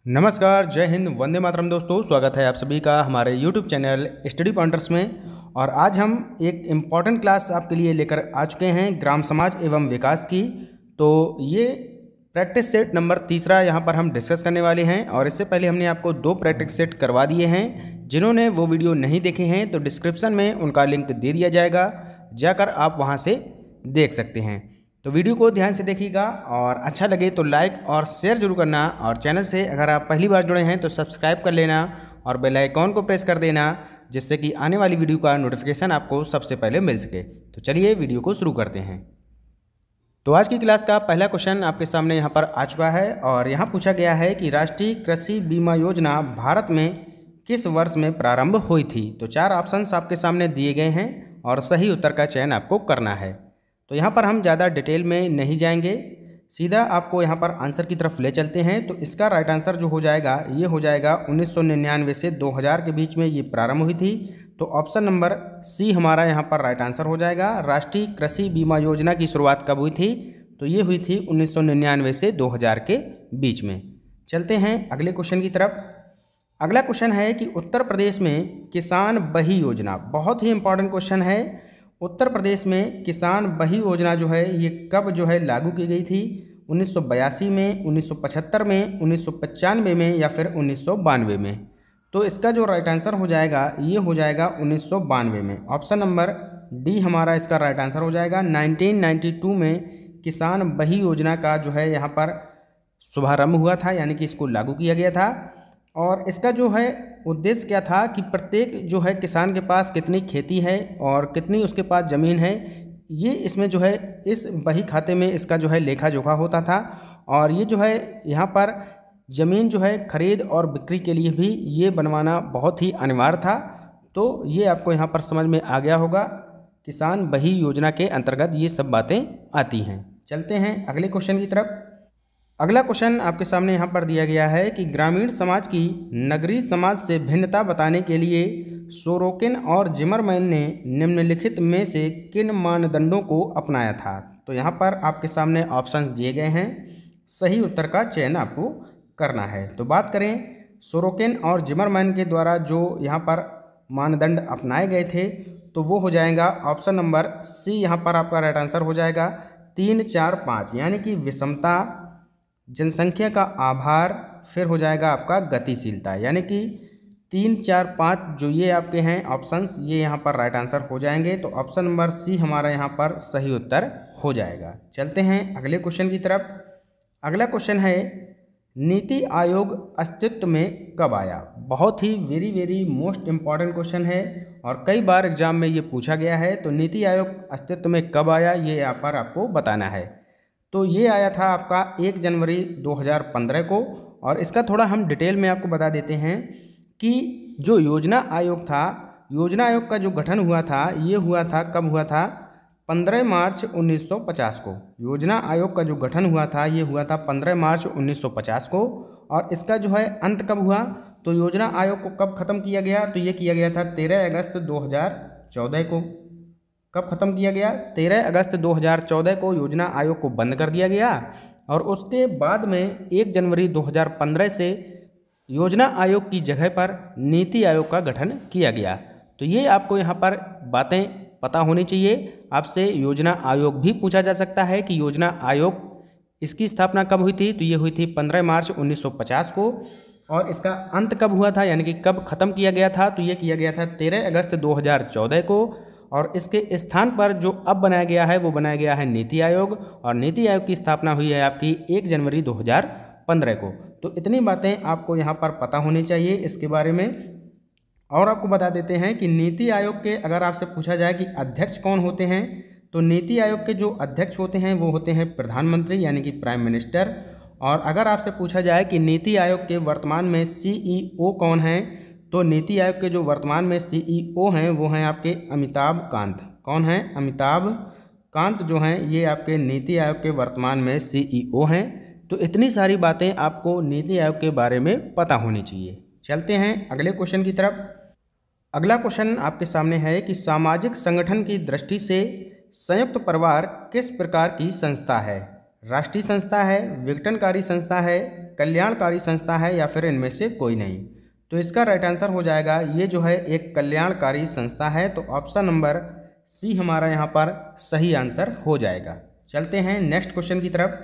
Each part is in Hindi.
नमस्कार, जय हिंद, वंदे मातरम दोस्तों। स्वागत है आप सभी का हमारे YouTube चैनल स्टडी पॉइंटर्स में। और आज हम एक इम्पॉर्टेंट क्लास आपके लिए लेकर आ चुके हैं ग्राम समाज एवं विकास की। तो ये प्रैक्टिस सेट नंबर तीसरा यहाँ पर हम डिस्कस करने वाले हैं। और इससे पहले हमने आपको 2 प्रैक्टिस सेट करवा दिए हैं। जिन्होंने वो वीडियो नहीं देखे हैं तो डिस्क्रिप्शन में उनका लिंक दे दिया जाएगा, जाकर आप वहाँ से देख सकते हैं। तो वीडियो को ध्यान से देखिएगा और अच्छा लगे तो लाइक और शेयर जरूर करना। और चैनल से अगर आप पहली बार जुड़े हैं तो सब्सक्राइब कर लेना और बेल आइकॉन को प्रेस कर देना, जिससे कि आने वाली वीडियो का नोटिफिकेशन आपको सबसे पहले मिल सके। तो चलिए वीडियो को शुरू करते हैं। तो आज की क्लास का पहला क्वेश्चन आपके सामने यहाँ पर आ चुका है और यहाँ पूछा गया है कि राष्ट्रीय कृषि बीमा योजना भारत में किस वर्ष में प्रारंभ हुई थी। तो 4 ऑप्शंस आपके सामने दिए गए हैं और सही उत्तर का चयन आपको करना है। तो यहाँ पर हम ज़्यादा डिटेल में नहीं जाएंगे, सीधा आपको यहाँ पर आंसर की तरफ ले चलते हैं। तो इसका राइट आंसर जो हो जाएगा ये हो जाएगा 1999 से 2000 के बीच में ये प्रारंभ हुई थी। तो ऑप्शन नंबर सी हमारा यहाँ पर राइट आंसर हो जाएगा। राष्ट्रीय कृषि बीमा योजना की शुरुआत कब हुई थी? तो ये हुई थी 1999 से 2000 के बीच में। चलते हैं अगले क्वेश्चन की तरफ। अगला क्वेश्चन है कि उत्तर प्रदेश में किसान बही योजना, बहुत ही इंपॉर्टेंट क्वेश्चन है। उत्तर प्रदेश में किसान बही योजना जो है ये कब जो है लागू की गई थी? 1982 में, 1975 में, 1995 में या फिर 1992 में? तो इसका जो राइट आंसर हो जाएगा ये हो जाएगा 1992 में। ऑप्शन नंबर डी हमारा इसका राइट आंसर हो जाएगा। 1992 में किसान बही योजना का जो है यहाँ पर शुभारंभ हुआ था, यानी कि इसको लागू किया गया था। और इसका जो है उद्देश्य क्या था कि प्रत्येक जो है किसान के पास कितनी खेती है और कितनी उसके पास ज़मीन है, ये इसमें जो है इस बही खाते में इसका जो है लेखा जोखा होता था। और ये जो है यहाँ पर ज़मीन जो है खरीद और बिक्री के लिए भी ये बनवाना बहुत ही अनिवार्य था। तो ये आपको यहाँ पर समझ में आ गया होगा, किसान बही योजना के अंतर्गत ये सब बातें आती हैं। चलते हैं अगले क्वेश्चन की तरफ। अगला क्वेश्चन आपके सामने यहाँ पर दिया गया है कि ग्रामीण समाज की नगरीय समाज से भिन्नता बताने के लिए सोरोकिन और जिमरमैन ने निम्नलिखित में से किन मानदंडों को अपनाया था? तो यहाँ पर आपके सामने ऑप्शन दिए गए हैं, सही उत्तर का चयन आपको करना है। तो बात करें सोरोकिन और जिमरमैन के द्वारा जो यहाँ पर मानदंड अपनाए गए थे तो वो हो जाएगा ऑप्शन नंबर सी, यहाँ पर आपका राइट आंसर हो जाएगा 3, 4, 5, यानी कि विषमता, जनसंख्या का आभार, फिर हो जाएगा आपका गतिशीलता। यानी कि 3, 4, 5 जो ये आपके हैं ऑप्शंस, ये यहाँ पर राइट आंसर हो जाएंगे। तो ऑप्शन नंबर सी हमारा यहाँ पर सही उत्तर हो जाएगा। चलते हैं अगले क्वेश्चन की तरफ। अगला क्वेश्चन है नीति आयोग अस्तित्व में कब आया? बहुत ही वेरी मोस्ट इम्पॉर्टेंट क्वेश्चन है और कई बार एग्जाम में ये पूछा गया है। तो नीति आयोग अस्तित्व में कब आया ये यहाँ पर आपको बताना है। तो ये आया था आपका 1 जनवरी 2015 को। और इसका थोड़ा हम डिटेल में आपको बता देते हैं कि जो योजना आयोग था, योजना आयोग का जो गठन हुआ था ये हुआ था, कब हुआ था? 15 मार्च 1950 को। योजना आयोग का जो गठन हुआ था ये हुआ था 15 मार्च 1950 को। और इसका जो है अंत कब हुआ? तो योजना आयोग को कब ख़त्म किया गया? तो ये किया गया था 13 अगस्त 2014 को। कब ख़त्म किया गया? 13 अगस्त 2014 को योजना आयोग को बंद कर दिया गया। और उसके बाद में 1 जनवरी 2015 से योजना आयोग की जगह पर नीति आयोग का गठन किया गया। तो ये आपको यहाँ पर बातें पता होनी चाहिए। आपसे योजना आयोग भी पूछा जा सकता है कि योजना आयोग इसकी स्थापना कब हुई थी? तो ये हुई थी 15 मार्च 1950 को। और इसका अंत कब हुआ था, यानी कि कब ख़त्म किया गया था? तो ये किया गया था 13 अगस्त 2014 को। और इसके स्थान पर जो अब बनाया गया है वो बनाया गया है नीति आयोग। और नीति आयोग की स्थापना हुई है आपकी 1 जनवरी 2015 को। तो इतनी बातें आपको यहाँ पर पता होनी चाहिए इसके बारे में। और आपको बता देते हैं कि नीति आयोग के अगर आपसे पूछा जाए कि अध्यक्ष कौन होते हैं, तो नीति आयोग के जो अध्यक्ष होते हैं वो होते हैं प्रधानमंत्री, यानी कि प्राइम मिनिस्टर। और अगर आपसे पूछा जाए कि नीति आयोग के वर्तमान में CEO कौन हैं, तो नीति आयोग के जो वर्तमान में CEO हैं वो हैं आपके अमिताभ कांत। कौन हैं? अमिताभ कांत जो हैं ये आपके नीति आयोग के वर्तमान में CEO हैं। तो इतनी सारी बातें आपको नीति आयोग के बारे में पता होनी चाहिए। चलते हैं अगले क्वेश्चन की तरफ। अगला क्वेश्चन आपके सामने है कि सामाजिक संगठन की दृष्टि से संयुक्त परिवार किस प्रकार की संस्था है? राष्ट्रीय संस्था है, विघटनकारी संस्था है, कल्याणकारी संस्था है या फिर इनमें से कोई नहीं। तो इसका राइट आंसर हो जाएगा ये जो है एक कल्याणकारी संस्था है। तो ऑप्शन नंबर सी हमारा यहाँ पर सही आंसर हो जाएगा। चलते हैं नेक्स्ट क्वेश्चन की तरफ।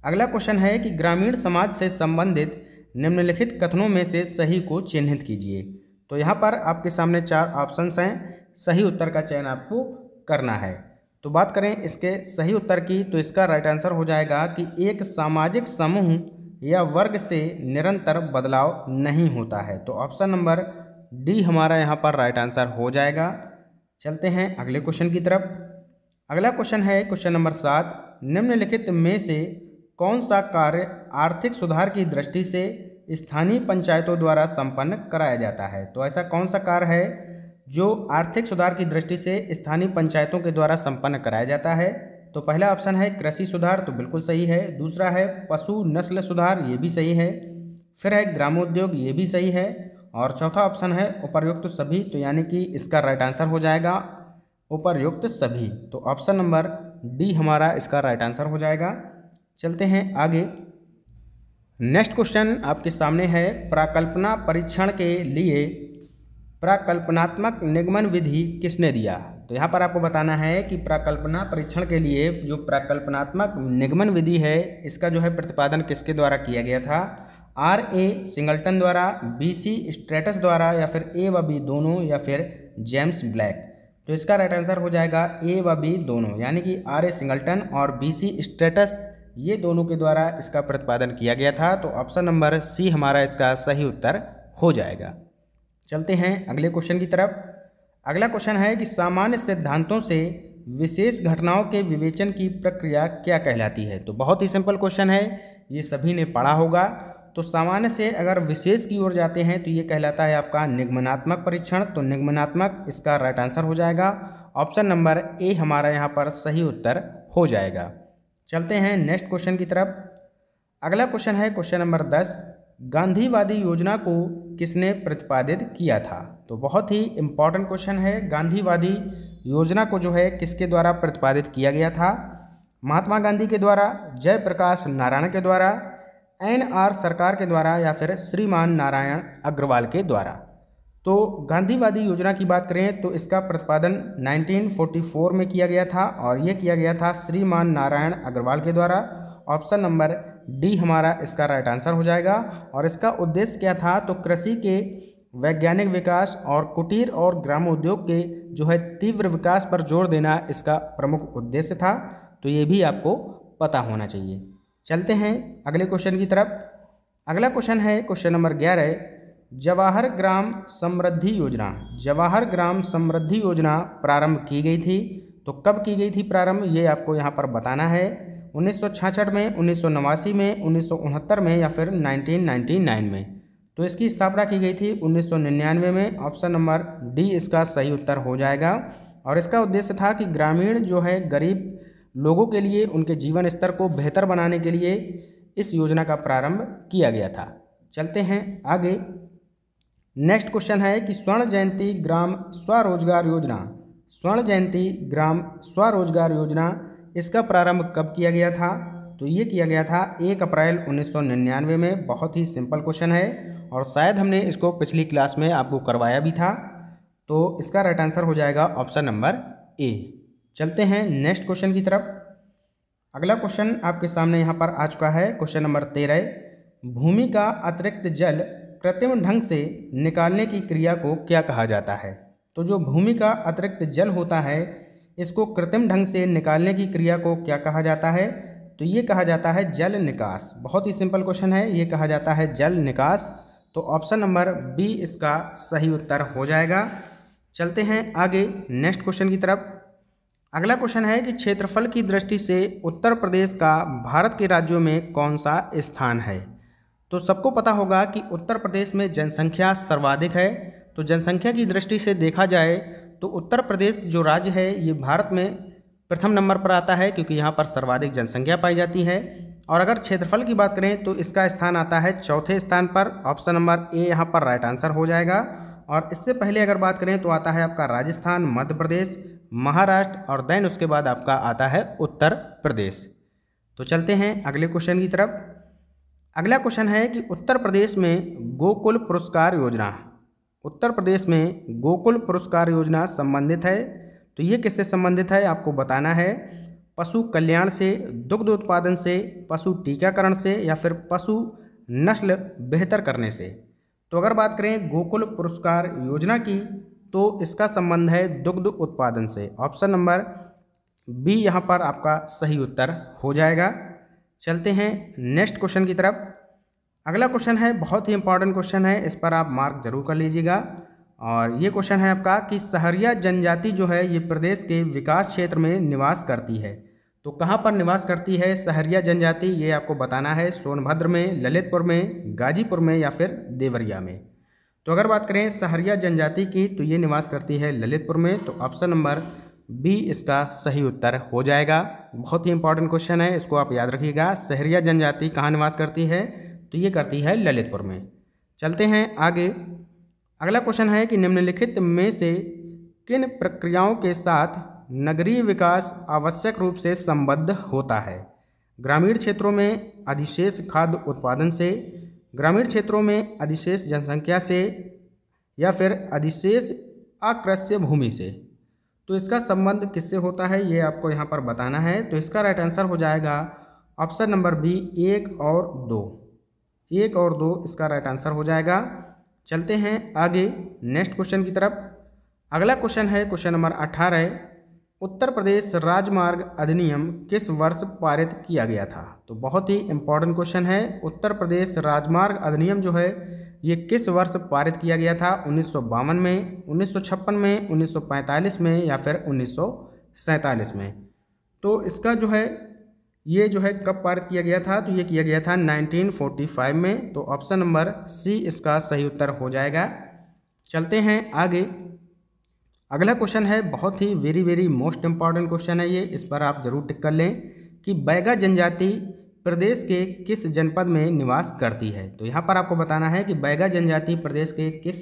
अगला क्वेश्चन है कि ग्रामीण समाज से संबंधित निम्नलिखित कथनों में से सही को चिन्हित कीजिए। तो यहाँ पर आपके सामने 4 ऑप्शंस हैं, सही उत्तर का चयन आपको करना है। तो बात करें इसके सही उत्तर की, तो इसका राइट आंसर हो जाएगा कि एक सामाजिक समूह या वर्ग से निरंतर बदलाव नहीं होता है। तो ऑप्शन नंबर डी हमारा यहाँ पर राइट आंसर हो जाएगा। चलते हैं अगले क्वेश्चन की तरफ। अगला क्वेश्चन है क्वेश्चन नंबर 7, निम्नलिखित में से कौन सा कार्य आर्थिक सुधार की दृष्टि से स्थानीय पंचायतों द्वारा संपन्न कराया जाता है। तो ऐसा कौन सा कार्य है जो आर्थिक सुधार की दृष्टि से स्थानीय पंचायतों के द्वारा संपन्न कराया जाता है। तो पहला ऑप्शन है कृषि सुधार, तो बिल्कुल सही है। दूसरा है पशु नस्ल सुधार, ये भी सही है। फिर है ग्रामोद्योग, ये भी सही है। और चौथा ऑप्शन है उपर्युक्त सभी, तो यानी कि इसका राइट आंसर हो जाएगा उपर्युक्त सभी। तो ऑप्शन नंबर डी हमारा इसका राइट आंसर हो जाएगा। चलते हैं आगे। नेक्स्ट क्वेश्चन आपके सामने है, प्राकल्पना परीक्षण के लिए प्राकल्पनात्मक निगमन विधि किसने दिया। तो यहाँ पर आपको बताना है कि प्राकल्पना परीक्षण के लिए जो प्राकल्पनात्मक निगमन विधि है इसका जो है प्रतिपादन किसके द्वारा किया गया था। R.A. सिंगल्टन द्वारा, B.C. स्ट्रेटस द्वारा, या फिर ए व बी दोनों, या फिर जेम्स ब्लैक। तो इसका राइट आंसर हो जाएगा ए व बी दोनों, यानी कि R.A. सिंगल्टन और B.C. स्ट्रेटस ये दोनों के द्वारा इसका प्रतिपादन किया गया था। तो ऑप्शन नंबर सी हमारा इसका सही उत्तर हो जाएगा। चलते हैं अगले क्वेश्चन की तरफ। अगला क्वेश्चन है कि सामान्य सिद्धांतों से विशेष घटनाओं के विवेचन की प्रक्रिया क्या कहलाती है। तो बहुत ही सिंपल क्वेश्चन है, ये सभी ने पढ़ा होगा। तो सामान्य से अगर विशेष की ओर जाते हैं तो ये कहलाता है आपका निगमनात्मक परीक्षण। तो निगमनात्मक इसका राइट आंसर हो जाएगा। ऑप्शन नंबर ए हमारा यहाँ पर सही उत्तर हो जाएगा। चलते हैं नेक्स्ट क्वेश्चन की तरफ। अगला क्वेश्चन है क्वेश्चन नंबर 10, गांधीवादी योजना को किसने प्रतिपादित किया था। तो बहुत ही इम्पॉर्टेंट क्वेश्चन है, गांधीवादी योजना को जो है किसके द्वारा प्रतिपादित किया गया था। महात्मा गांधी के द्वारा, जयप्रकाश नारायण के द्वारा, NR सरकार के द्वारा, या फिर श्रीमान नारायण अग्रवाल के द्वारा। तो गांधीवादी योजना की बात करें तो इसका प्रतिपादन 1944 में किया गया था और ये किया गया था श्रीमान नारायण अग्रवाल के द्वारा। ऑप्शन नंबर डी हमारा इसका राइट आंसर हो जाएगा। और इसका उद्देश्य क्या था, तो कृषि के वैज्ञानिक विकास और कुटीर और ग्रामोद्योग के जो है तीव्र विकास पर जोर देना इसका प्रमुख उद्देश्य था। तो ये भी आपको पता होना चाहिए। चलते हैं अगले क्वेश्चन की तरफ। अगला क्वेश्चन है क्वेश्चन नंबर 11, जवाहर ग्राम समृद्धि योजना। जवाहर ग्राम समृद्धि योजना प्रारंभ की गई थी, तो कब की गई थी प्रारंभ, ये आपको यहाँ पर बताना है। 1966 में, 1989 में, 1969 में, या फिर 1999 में। तो इसकी स्थापना की गई थी 1999 में। ऑप्शन नंबर डी इसका सही उत्तर हो जाएगा। और इसका उद्देश्य था कि ग्रामीण जो है गरीब लोगों के लिए उनके जीवन स्तर को बेहतर बनाने के लिए इस योजना का प्रारंभ किया गया था। चलते हैं आगे। नेक्स्ट क्वेश्चन है कि स्वर्ण जयंती ग्राम स्वरोजगार योजना, स्वर्ण जयंती ग्राम स्वरोजगार योजना इसका प्रारंभ कब किया गया था। तो ये किया गया था 1 अप्रैल 1999 में। बहुत ही सिंपल क्वेश्चन है और शायद हमने इसको पिछली क्लास में आपको करवाया भी था। तो इसका राइट आंसर हो जाएगा ऑप्शन नंबर ए। चलते हैं नेक्स्ट क्वेश्चन की तरफ। अगला क्वेश्चन आपके सामने यहाँ पर आ चुका है क्वेश्चन नंबर 13, भूमि का अतिरिक्त जल कृत्रिम ढंग से निकालने की क्रिया को क्या कहा जाता है। तो जो भूमि का अतिरिक्त जल होता है इसको कृत्रिम ढंग से निकालने की क्रिया को क्या कहा जाता है। तो ये कहा जाता है जल निकास। बहुत ही सिंपल क्वेश्चन है, ये कहा जाता है जल निकास। तो ऑप्शन नंबर बी इसका सही उत्तर हो जाएगा। चलते हैं आगे नेक्स्ट क्वेश्चन की तरफ। अगला क्वेश्चन है कि क्षेत्रफल की दृष्टि से उत्तर प्रदेश का भारत के राज्यों में कौन सा स्थान है। तो सबको पता होगा कि उत्तर प्रदेश में जनसंख्या सर्वाधिक है। तो जनसंख्या की दृष्टि से देखा जाए तो उत्तर प्रदेश जो राज्य है ये भारत में प्रथम नंबर पर आता है, क्योंकि यहाँ पर सर्वाधिक जनसंख्या पाई जाती है। और अगर क्षेत्रफल की बात करें तो इसका स्थान आता है चौथे स्थान पर। ऑप्शन नंबर ए यहाँ पर राइट आंसर हो जाएगा। और इससे पहले अगर बात करें तो आता है आपका राजस्थान, मध्य प्रदेश, महाराष्ट्र, और देन उसके बाद आपका आता है उत्तर प्रदेश। तो चलते हैं अगले क्वेश्चन की तरफ। अगला क्वेश्चन है कि उत्तर प्रदेश में गोकुल पुरस्कार योजना, उत्तर प्रदेश में गोकुल पुरस्कार योजना संबंधित है, तो ये किससे संबंधित है आपको बताना है। पशु कल्याण से, दुग्ध उत्पादन से, पशु टीकाकरण से या फिर पशु नस्ल बेहतर करने से। तो अगर बात करें गोकुल पुरस्कार योजना की तो इसका संबंध है दुग्ध उत्पादन से। ऑप्शन नंबर बी यहाँ पर आपका सही उत्तर हो जाएगा। चलते हैं नेक्स्ट क्वेश्चन की तरफ। अगला क्वेश्चन है बहुत ही इंपॉर्टेंट क्वेश्चन है, इस पर आप मार्क जरूर कर लीजिएगा। और ये क्वेश्चन है आपका कि सहरिया जनजाति जो है ये प्रदेश के विकास क्षेत्र में निवास करती है। तो कहाँ पर निवास करती है सहरिया जनजाति, ये आपको बताना है। सोनभद्र में, ललितपुर में, गाजीपुर में या फिर देवरिया में। तो अगर बात करें सहरिया जनजाति की तो ये निवास करती है ललितपुर में। तो ऑप्शन नंबर बी इसका सही उत्तर हो जाएगा। बहुत ही इंपॉर्टेंट क्वेश्चन है, इसको आप याद रखिएगा। सहरिया जनजाति कहाँ निवास करती है, तो ये करती है ललितपुर में। चलते हैं आगे। अगला क्वेश्चन है कि निम्नलिखित में से किन प्रक्रियाओं के साथ नगरीय विकास आवश्यक रूप से संबद्ध होता है। ग्रामीण क्षेत्रों में अधिशेष खाद्य उत्पादन से, ग्रामीण क्षेत्रों में अधिशेष जनसंख्या से या फिर अधिशेष अकृष्य भूमि से। तो इसका संबंध किससे होता है ये आपको यहाँ पर बताना है। तो इसका राइट आंसर हो जाएगा ऑप्शन नंबर बी 1 और 2। 1 और 2 इसका राइट आंसर हो जाएगा। चलते हैं आगे नेक्स्ट क्वेश्चन की तरफ। अगला क्वेश्चन है क्वेश्चन नंबर 18। उत्तर प्रदेश राजमार्ग अधिनियम किस वर्ष पारित किया गया था। तो बहुत ही इंपॉर्टेंट क्वेश्चन है। उत्तर प्रदेश राजमार्ग अधिनियम जो है ये किस वर्ष पारित किया गया था। 1952 में, 1956 में, 1945 में या फिर 1947 में। तो इसका जो है ये जो है कब पारित किया गया था, तो ये किया गया था 1945 में। तो ऑप्शन नंबर सी इसका सही उत्तर हो जाएगा। चलते हैं आगे। अगला क्वेश्चन है बहुत ही वेरी मोस्ट इंपॉर्टेंट क्वेश्चन है ये, इस पर आप जरूर टिक कर लें कि बैगा जनजाति प्रदेश के किस जनपद में निवास करती है। तो यहाँ पर आपको बताना है कि बैगा जनजाति प्रदेश के किस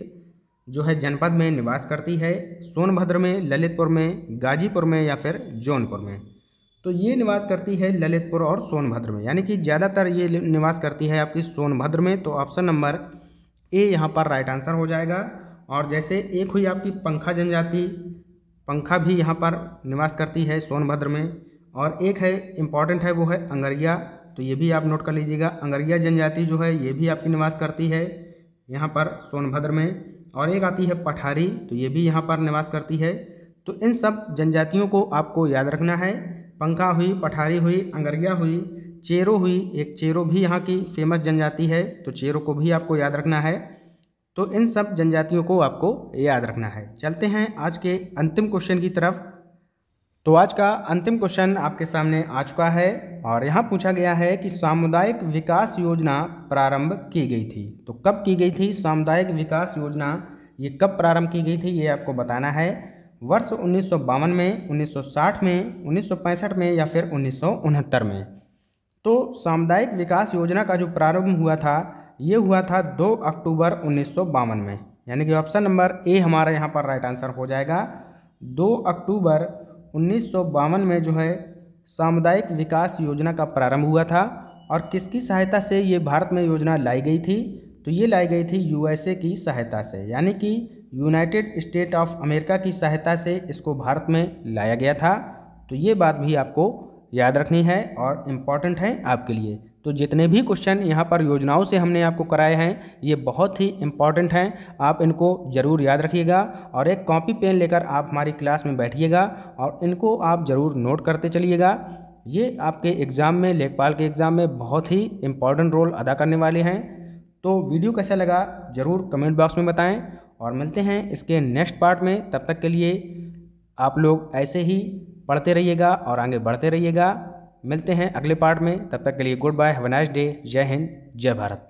जो है जनपद में निवास करती है। सोनभद्र में, ललितपुर में, गाजीपुर में या फिर जौनपुर में। तो ये निवास करती है ललितपुर और सोनभद्र में, यानी कि ज़्यादातर ये निवास करती है आपकी सोनभद्र में। तो ऑप्शन नंबर ए यहाँ पर राइट आंसर हो जाएगा। और जैसे एक हुई आपकी पंखा जनजाति, पंखा भी यहाँ पर निवास करती है सोनभद्र में। और एक है इम्पॉर्टेंट है वो है अंगरिया, तो ये भी आप नोट कर लीजिएगा। अंगरिया जनजाति जो है ये भी आपकी निवास करती है यहाँ पर सोनभद्र में। और एक आती है पठारी, तो ये भी यहाँ पर निवास करती है। तो इन सब जनजातियों को आपको याद रखना है। पंखा हुई, पठारी हुई, अंगरिया हुई, चेरो हुई, एक चेरो भी यहाँ की फेमस जनजाति है, तो चेरो को भी आपको याद रखना है। तो इन सब जनजातियों को आपको याद रखना है। चलते हैं आज के अंतिम क्वेश्चन की तरफ। तो आज का अंतिम क्वेश्चन आपके सामने आ चुका है और यहाँ पूछा गया है कि सामुदायिक विकास योजना प्रारंभ की गई थी। तो कब की गई थी सामुदायिक विकास योजना, ये कब प्रारंभ की गई थी ये आपको बताना है। वर्ष 1952 में, 1960 में, 1965 में या फिर 1969 में। तो सामुदायिक विकास योजना का जो प्रारंभ हुआ था ये हुआ था 2 अक्टूबर 1952 में, यानी कि ऑप्शन नंबर ए हमारा यहाँ पर राइट आंसर हो जाएगा। 2 अक्टूबर 1952 में जो है सामुदायिक विकास योजना का प्रारंभ हुआ था। और किसकी सहायता से ये भारत में योजना लाई गई थी, तो ये लाई गई थी यूएसए की सहायता से, यानी कि यूनाइटेड स्टेट ऑफ अमेरिका की सहायता से इसको भारत में लाया गया था। तो ये बात भी आपको याद रखनी है और इम्पॉर्टेंट है आपके लिए। तो जितने भी क्वेश्चन यहाँ पर योजनाओं से हमने आपको कराए हैं ये बहुत ही इम्पॉर्टेंट हैं, आप इनको ज़रूर याद रखिएगा। और एक कॉपी पेन लेकर आप हमारी क्लास में बैठिएगा और इनको आप ज़रूर नोट करते चलिएगा। ये आपके एग्ज़ाम में, लेखपाल के एग्ज़ाम में बहुत ही इम्पॉर्टेंट रोल अदा करने वाले हैं। तो वीडियो कैसा लगा ज़रूर कमेंट बॉक्स में बताएं और मिलते हैं इसके नेक्स्ट पार्ट में। तब तक के लिए आप लोग ऐसे ही पढ़ते रहिएगा और आगे बढ़ते रहिएगा। मिलते हैं अगले पार्ट में, तब तक के लिए good bye, have a nice day. जय हिंद, जय भारत।